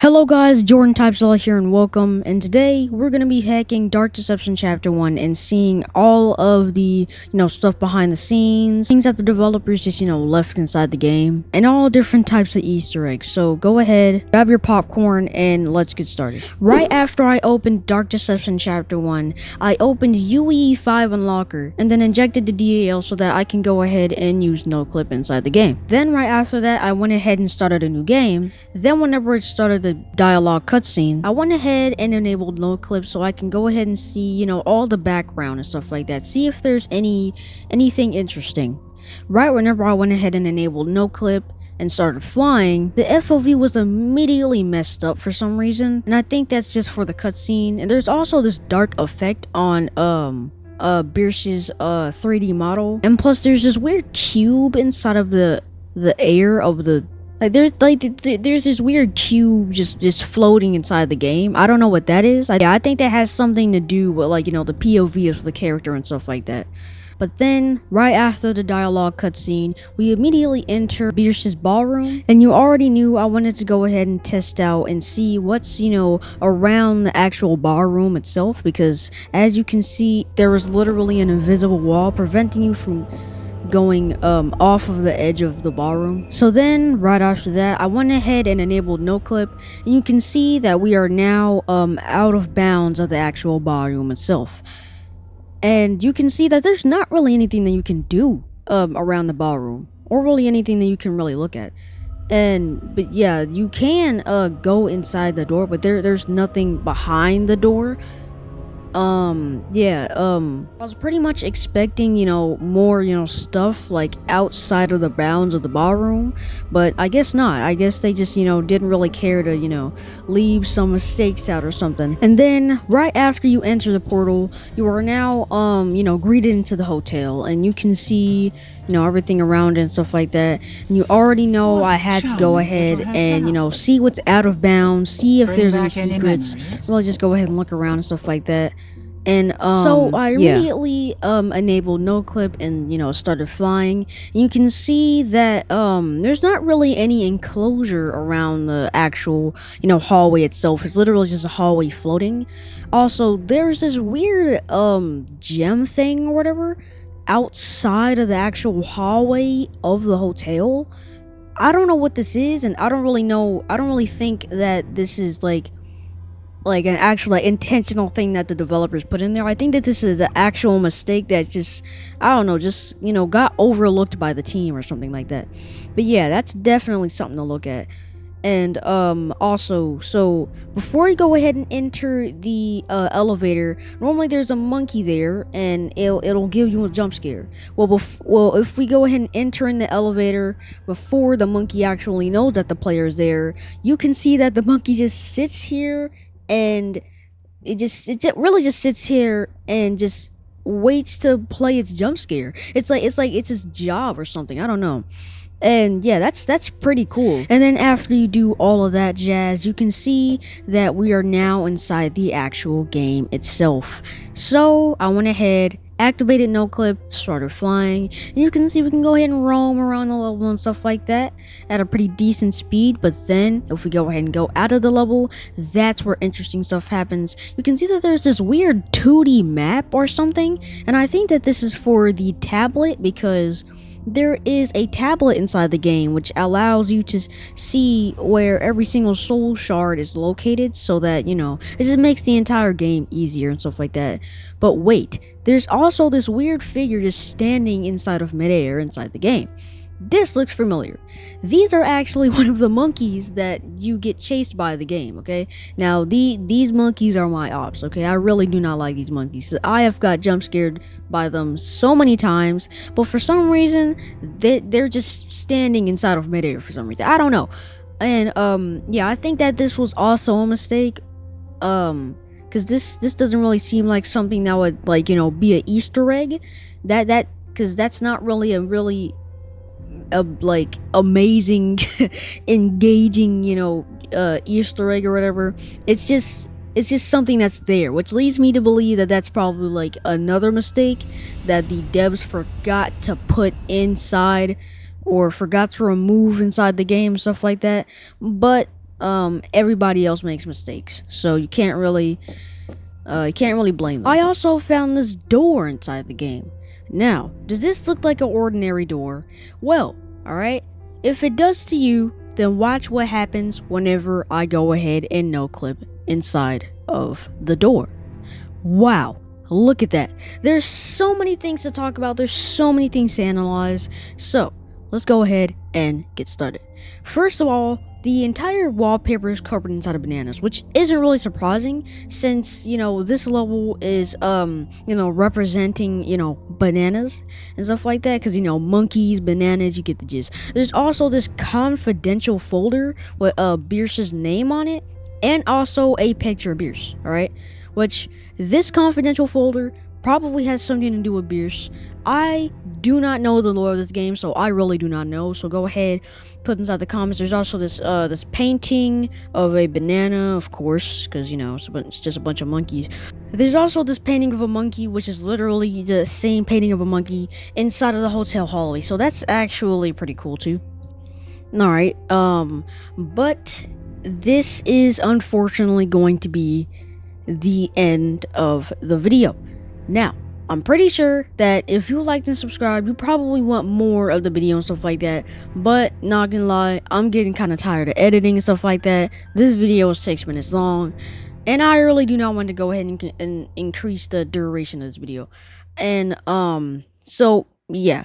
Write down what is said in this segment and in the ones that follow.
Hello guys, Jordan Typesella here and welcome, and today we're going to be hacking Dark Deception Chapter 1 and seeing all of the, stuff behind the scenes, things that the developers just, left inside the game, and all different types of Easter eggs. So go ahead, grab your popcorn, and let's get started. Right after I opened Dark Deception Chapter 1, I opened UE5 Unlocker, and then injected the DAL so that I can go ahead and use NoClip inside the game. Then right after that, I went ahead and started a new game. Then whenever it started the dialogue cutscene, I went ahead and enabled NoClip so I can go ahead and see, all the background and stuff like that. See if there's anything interesting. Right whenever I went ahead and enabled NoClip and started flying, the FOV was immediately messed up for some reason, and I think that's just for the cutscene. And there's also this dark effect on Biersch's 3D model, and plus there's this weird cube inside of the air of the there's this weird cube just floating inside the game. I don't know what that is. I think that has something to do with the POV of the character and stuff like that. But then, right after the dialogue cutscene, we immediately enter Biersch's ballroom, and you already knew I wanted to go ahead and test out and see what's, around the actual ballroom itself, because as you can see, there is literally an invisible wall preventing you from going off of the edge of the ballroom. So then right after that, I went ahead and enabled NoClip, and you can see that we are now out of bounds of the actual ballroom itself. And you can see that there's not really anything that you can do around the ballroom, or really anything that you can really look at. But yeah, you can go inside the door, but there's nothing behind the door. I was pretty much expecting, more, stuff outside of the bounds of the ballroom, but I guess not. I guess they just, didn't really care to, leave some mistakes out or something. And then right after you enter the portal, you are now, greeted into the hotel, and you can see, everything around it and stuff like that. And you already know I had to go ahead and, see what's out of bounds, see if there's any secrets. Well, just go ahead and look around and stuff like that. And so I immediately enabled NoClip and started flying. And you can see that there's not really any enclosure around the actual hallway itself. It's literally just a hallway floating. Also, there's this weird gem thing or whatever outside of the actual hallway of the hotel. I don't know what this is, and I don't really think that this is like an actual intentional thing that the developers put in there. I think that this is the actual mistake that just got overlooked by the team or something like that. But yeah, that's definitely something to look at. And also, so before you go ahead and enter the elevator, normally there's a monkey there, and it'll give you a jump scare. Well, if we go ahead and enter in the elevator before the monkey actually knows that the player is there, you can see that the monkey just sits here, and it really just sits here and just waits to play its jump scare. It's like it's its job or something. I don't know. And yeah, that's pretty cool. And then after you do all of that jazz, you can see that we are now inside the actual game itself. So I went ahead, activated NoClip, started flying, and you can see we can go ahead and roam around the level and stuff like that at a pretty decent speed. But then if we go ahead and go out of the level, that's where interesting stuff happens. You can see that there's this weird 2D map or something, and I think that this is for the tablet, because there is a tablet inside the game which allows you to see where every single soul shard is located, so that it just makes the entire game easier and stuff like that. But wait, there's also this weird figure just standing inside of midair inside the game. This looks familiar. These are actually one of the monkeys that you get chased by the game, okay? Now, these monkeys are my ops, okay? I really do not like these monkeys. I have got jump scared by them so many times, but for some reason, they're just standing inside of midair for some reason. I don't know. And, yeah, I think that this was also a mistake, because this doesn't really seem like something that would, be an Easter egg. Because that's not really a amazing engaging Easter egg or whatever. It's just something that's there, which leads me to believe that that's probably another mistake that the devs forgot to put inside, or forgot to remove inside the game, stuff like that. But everybody else makes mistakes, so you can't really blame them. I also found this door inside the game. Now, does this look like an ordinary door? Well, alright, if it does to you, then watch what happens whenever I go ahead and no clip inside of the door. Wow, look at that. There's so many things to talk about, there's so many things to analyze, so let's go ahead and get started. First of all, the entire wallpaper is covered inside of bananas, which isn't really surprising since, this level is, representing, bananas and stuff like that. Because, monkeys, bananas, you get the gist. There's also this confidential folder with Bierce's name on it and also a picture of Bierce, alright? Which, this confidential folder probably has something to do with Bierce. I do not know the lore of this game, so I really do not know. So go ahead, put inside the comments. There's also this painting of a banana, of course, because it's just a bunch of monkeys. There's also this painting of a monkey, which is literally the same painting of a monkey inside of the hotel hallway. So that's actually pretty cool too. All right, but this is unfortunately going to be the end of the video. Now, I'm pretty sure that if you liked and subscribed, you probably want more of the video and stuff like that. But not gonna lie, I'm getting kind of tired of editing and stuff like that. This video is 6 minutes long, and I really do not want to go ahead and increase the duration of this video. And so yeah,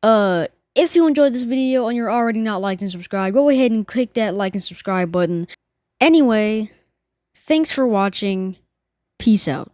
if you enjoyed this video and you're already not liked and subscribed, go ahead and click that like and subscribe button. Anyway, thanks for watching. Peace out.